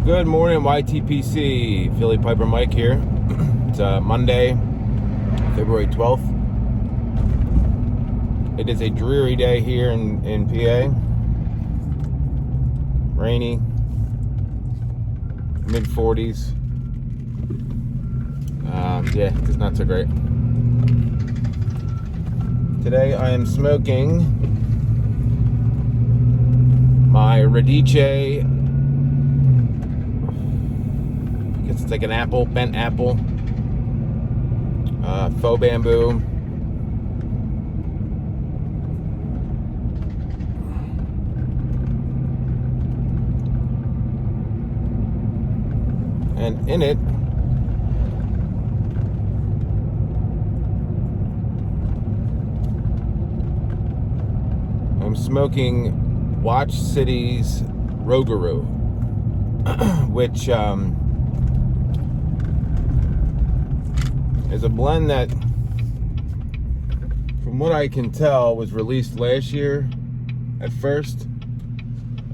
Good morning, YTPC. Philly Piper Mike here. It's Monday, February 12th. It is a dreary day here in PA. Rainy, mid-40s. Yeah, it's not so great. Today I am smoking my Radice. I guess it's like an apple, bent apple, faux bamboo. And in it, I'm smoking Watch City's Rouxgaroux, which is a blend that, from what I can tell, was released last year at first.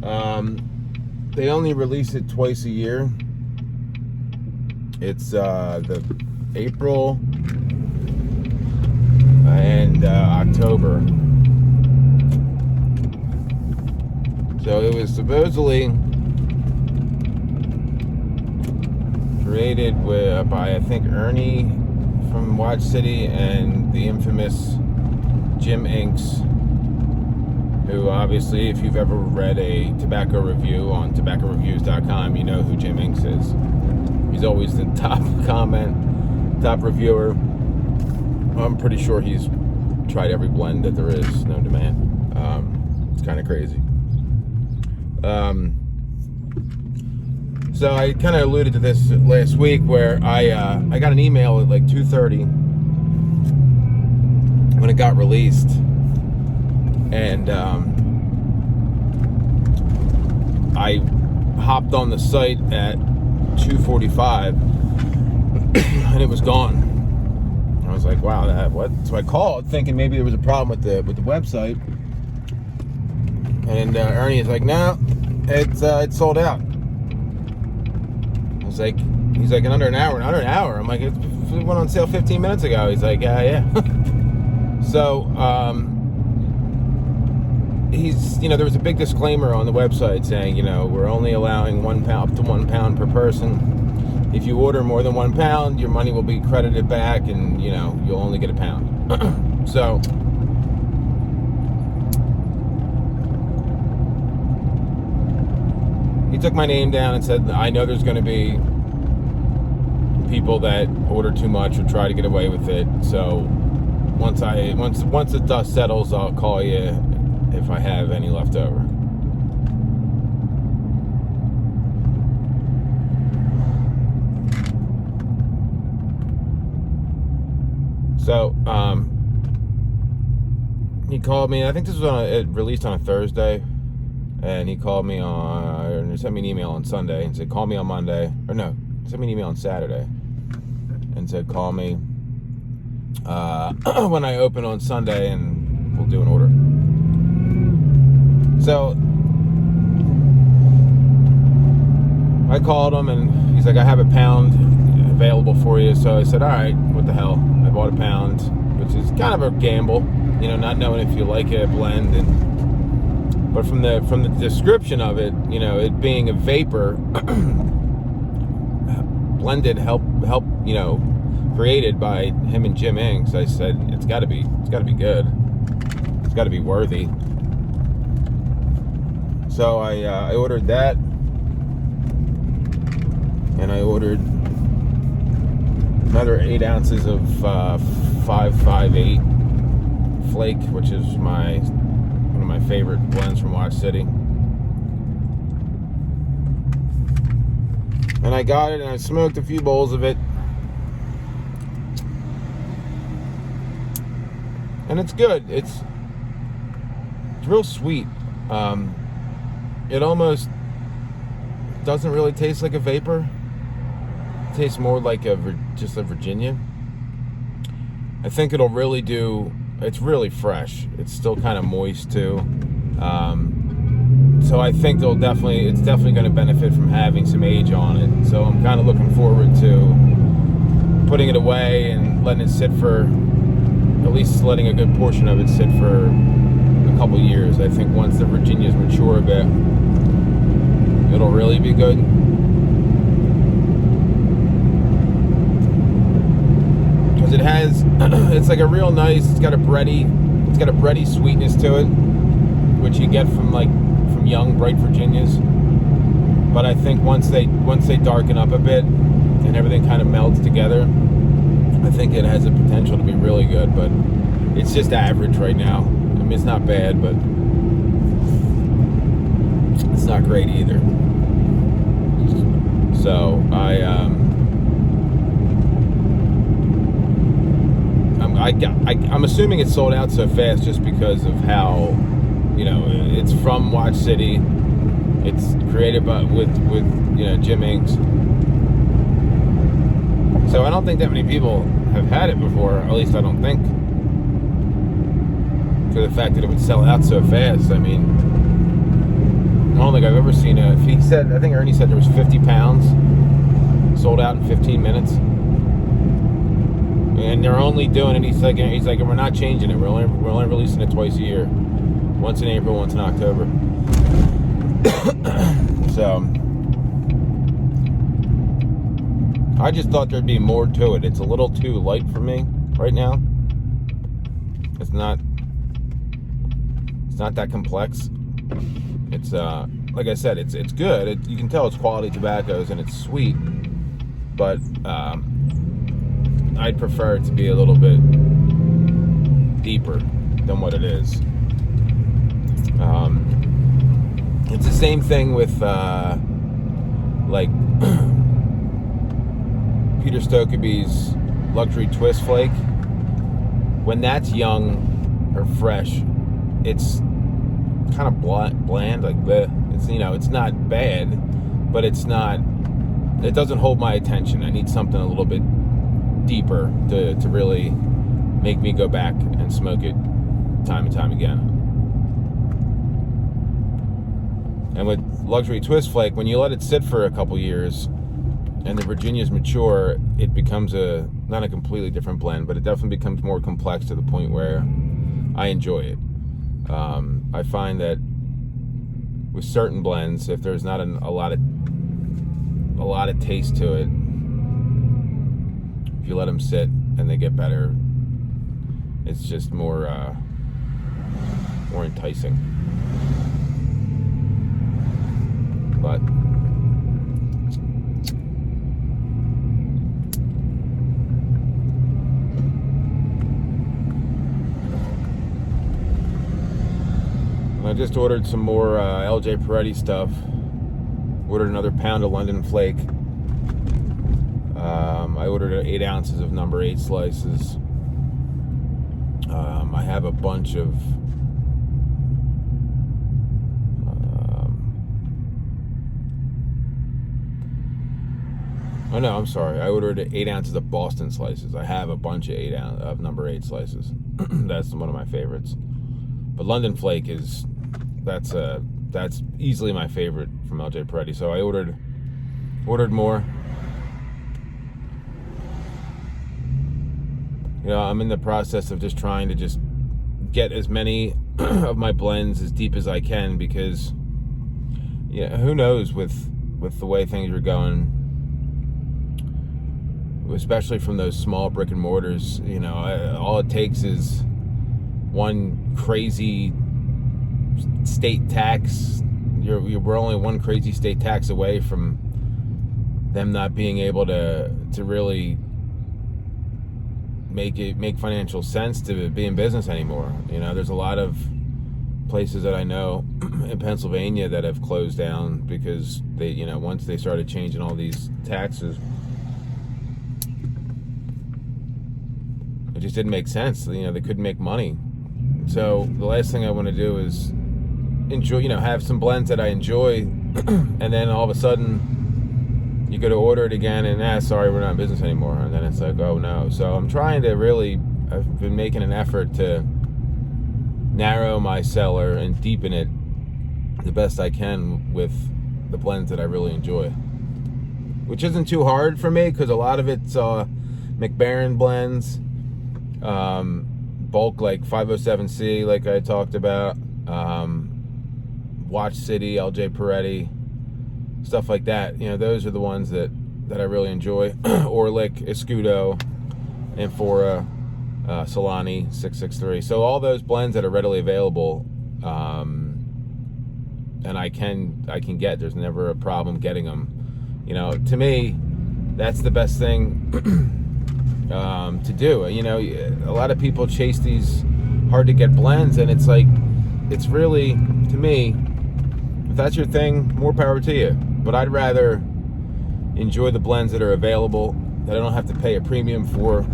They only release it twice a year. It's the April and October. So it was supposedly created by I think Ernie from Watch City and the infamous Jim Inks, who obviously, if you've ever read a tobacco review on tobaccoreviews.com, you know who Jim Inks is. He's always the top reviewer. I'm pretty sure he's tried every blend that there is known to man. It's kind of crazy. So I kind of alluded to this last week, where I got an email at like 2:30 when it got released, and I hopped on the site at 2:45 and it was gone. I was like, wow, what? So I called thinking maybe there was a problem with the website, and Ernie is like, no, it's sold out. I was like, he's like, in under an hour. I'm like, it went on sale 15 minutes ago. He's like, yeah. So he's, there was a big disclaimer on the website saying, we're only allowing 1 pound, up to 1 pound per person. If you order more than 1 pound, your money will be credited back, and you'll only get a pound. So he took my name down and said, I know there's going to be people that order too much or try to get away with it. So once the dust settles, I'll call you if I have any left over. So he called me. I think this was it released on a Thursday. And he called me or sent me an email on Sunday and said, call me on Monday. Or no, sent me an email on Saturday and said, call me when I open on Sunday and we'll do an order. So I called him and he's like, I have a pound available for you. So I said, all right, what the hell? I bought a pound, which is kind of a gamble, not knowing if you like a blend. But from the description of it, it being a vapor blended, help, created by him and Jim Inks, I said it's got to be good. It's got to be worthy. So I ordered that, and I ordered another 8 ounces of 558 flake, which is one of my favorite blends from Watch City. And I got it, and I smoked a few bowls of it, and it's good. It's real sweet. It almost doesn't really taste like a vapor. It tastes more like just a Virginia. I think it'll really do. It's really fresh. It's still kind of moist too. So I think it's definitely going to benefit from having some age on it. So I'm kind of looking forward to putting it away and letting it sit for, at least letting a good portion of it sit for a couple years. I think once the Virginias mature a bit, it'll really be good. Because it's like a real nice, it's got a bready sweetness to it, which you get from young, bright Virginias. But I think once they darken up a bit and everything kind of melts together, I think it has the potential to be really good. But it's just average right now. I mean, it's not bad, but it's not great either. So I'm assuming it's sold out so fast just because of how, it's from Watch City. It's created with Jim Inks. So I don't think that many people have had it before. At least I don't think. For the fact that it would sell out so fast. I mean, I don't think I've ever seen I think Ernie said there was 50 pounds sold out in 15 minutes. And they're only doing it. He's like, we're not changing it. We're only releasing it twice a year, once in April, once in October. So I just thought there'd be more to it. It's a little too light for me right now. It's not that complex. It's like I said, it's good. You can tell it's quality tobaccos and it's sweet, but I'd prefer it to be a little bit deeper than what it is. It's the same thing with Peter Stokkebye's Luxury Twist Flake. When that's young or fresh, it's kind of bland, like bleh. It's it's not bad, but it doesn't hold my attention. I need something a little bit deeper to really make me go back and smoke it time and time again. And with Luxury Twist Flake, when you let it sit for a couple years and the Virginias mature, it becomes not a completely different blend, but it definitely becomes more complex to the point where I enjoy it. I find that with certain blends, if there's not a lot of taste to it, if you let them sit and they get better, it's just more enticing. But I just ordered some more LJ Peretti stuff. Ordered another pound of London Flake. I ordered 8 ounces of number 8 slices. I have a bunch of oh no, I'm sorry. I ordered 8 ounces of Boston slices. I have a bunch of number 8 slices. That's one of my favorites. But London Flake that's easily my favorite from LJ Peretti. So I ordered more. I'm in the process of just trying to just get as many of my blends as deep as I can, because who knows with the way things are going, especially from those small brick and mortars. All it takes is one crazy state tax. We're only one crazy state tax away from them not being able to really make financial sense to be in business anymore. There's a lot of places that I know in Pennsylvania that have closed down because they, once they started changing all these taxes, it just didn't make sense. They couldn't make money. So the last thing I want to do is enjoy, have some blends that I enjoy, and then all of a sudden you go to order it again and sorry, we're not in business anymore. And then it's like, oh no. So I've been making an effort to narrow my cellar and deepen it the best I can with the blends that I really enjoy, which isn't too hard for me because a lot of it's McBaron blends, bulk like 507C, like I talked about, Watch City, LJ Peretti, stuff like that. Those are the ones that I really enjoy. Orlick, Escudo, Amphora, Solani, 663. So all those blends that are readily available, and I can get. There's never a problem getting them. To me, that's the best thing to do. A lot of people chase these hard to get blends, and it's like, it's really, to me, if that's your thing, more power to you. But I'd rather enjoy the blends that are available, that I don't have to pay a premium for,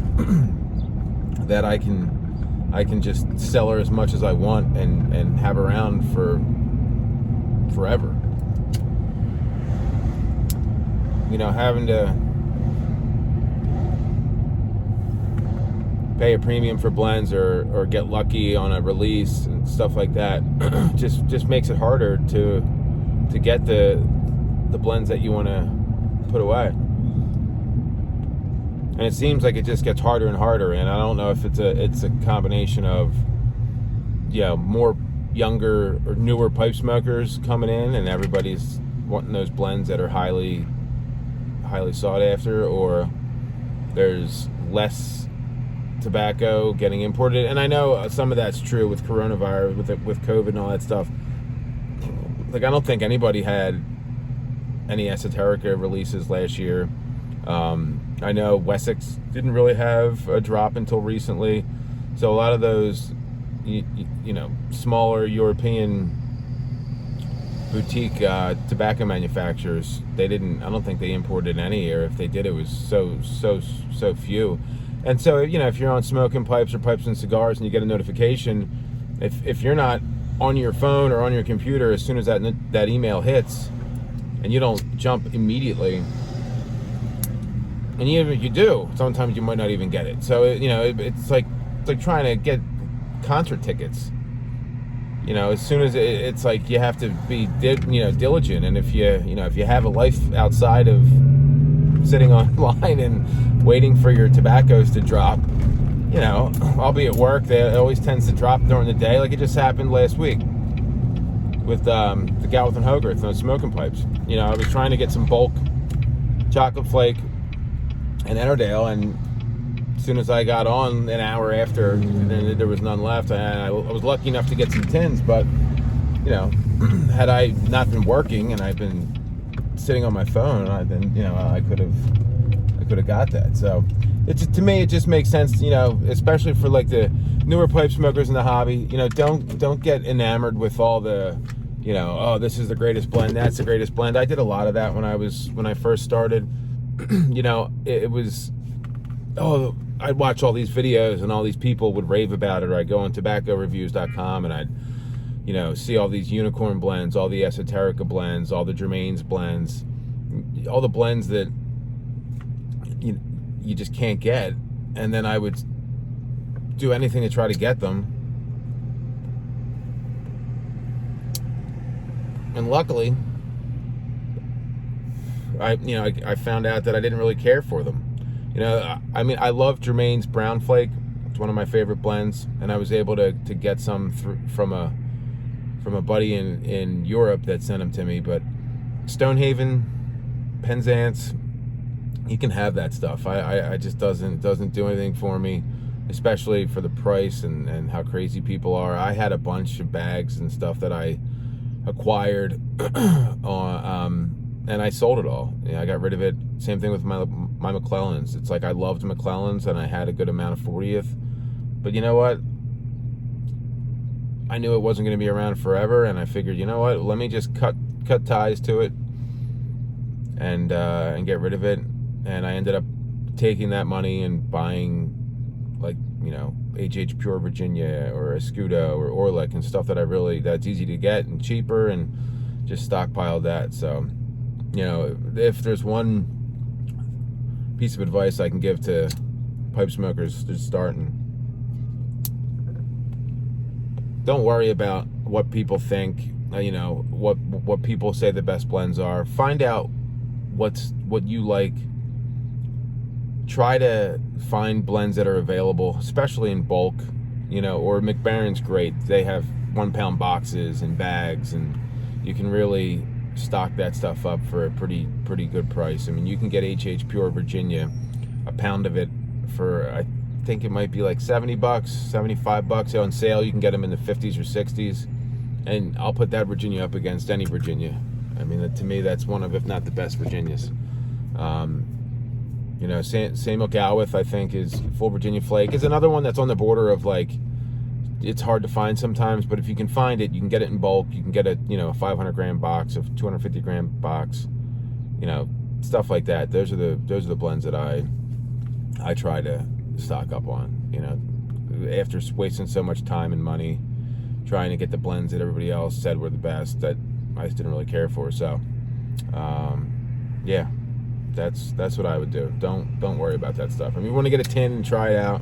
that I can just sell her as much as I want and have around for forever. Having to pay a premium for blends or get lucky on a release and stuff like that just makes it harder to get the blends that you want to put away. And it seems like it just gets harder and harder, and I don't know if it's a combination of more younger or newer pipe smokers coming in and everybody's wanting those blends that are highly sought after, or there's less tobacco getting imported. And I know some of that's true with coronavirus, with COVID and all that stuff. Like, I don't think anybody had any esoterica releases last year. I know Wessex didn't really have a drop until recently. So a lot of those, smaller European boutique tobacco manufacturers, I don't think they imported any, or if they did, it was so few. And so, if you're on Smoking Pipes or Pipes and Cigars and you get a notification, if you're not on your phone or on your computer as soon as that email hits, and you don't jump immediately, and even if you do, sometimes you might not even get it. So it's like trying to get concert tickets. As soon as it's like you have to be diligent, and if you have a life outside of sitting online and waiting for your tobaccos to drop, I'll be at work. It always tends to drop during the day, like it just happened last week with the Galvin and Hogarth on Smoking Pipes. I was trying to get some bulk chocolate flake and Ennerdale, and as soon as I got on, an hour after, there was none left. I was lucky enough to get some tins, but had I not been working and I'd been sitting on my phone, I could have got that. So to me, it just makes sense, especially for like the newer pipe smokers in the hobby. Don't get enamored with all the, this is the greatest blend, that's the greatest blend. I did a lot of that when I first started. It was, I'd watch all these videos and all these people would rave about it, or I'd go on tobaccoreviews.com and I'd see all these unicorn blends, all the esoterica blends, all the Germain's blends, all the blends that you just can't get. And then I would do anything to try to get them. And luckily, I found out that I didn't really care for them. I love Germain's Brown Flake. It's one of my favorite blends, and I was able to get some from a buddy in Europe that sent them to me. But Stonehaven, Penzance, you can have that stuff. I just doesn't do anything for me, especially for the price and how crazy people are. I had a bunch of bags and stuff that I acquired and I sold it all. I got rid of it. Same thing with my McClellans. It's like I loved McClellans and I had a good amount of 40th. But you know what? I knew it wasn't going to be around forever, and I figured, you know what? Let me just cut ties to it and get rid of it. And I ended up taking that money and buying, like, HH Pure Virginia or Escudo or Orlick and stuff that's easy to get and cheaper, and just stockpiled that. So, if there's one piece of advice I can give to pipe smokers just starting, don't worry about what people think you know, what people say the best blends are. Find out what you like. Try to find blends that are available, especially in bulk, you know, or McBaron's great. They have 1 pound boxes and bags, and you can really stock that stuff up for a pretty good price. I mean, you can get HH Pure Virginia, a pound of it for, I think it might be like $70, $75 on sale. You can get them in the 50s or 60s, and I'll put that Virginia up against any Virginia. I mean, to me, that's one of, if not the best Virginias. You know, Samuel Gowith, I think, is Full Virginia Flake. Is another one that's on the border of, like, it's hard to find sometimes, but if you can find it, you can get it in bulk. You can get a, you know, a 500 gram box, a 250 gram box, you know, stuff like that. Those are the blends that I try to stock up on. You know, after wasting so much time and money trying to get the blends that everybody else said were the best, that I just didn't really care for. So, yeah. That's what I would do. Don't worry about that stuff. I mean, you want to get a tin and try it out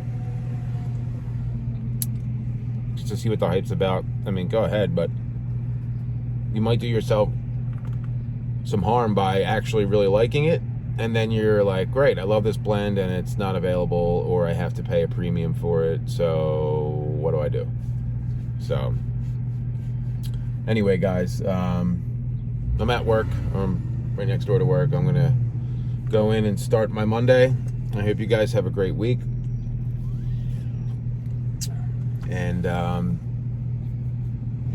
just to see what the hype's about. I mean, go ahead, but you might do yourself some harm by actually really liking it, and then you're like, great, I love this blend and it's not available, or I have to pay a premium for it, so what do I do? So anyway, guys, I'm at work. I'm right next door to work. I'm gonna go in and start my Monday. I hope you guys have a great week, and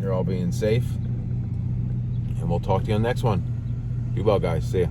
you're all being safe, and we'll talk to you on the next one. Be well, guys. See ya.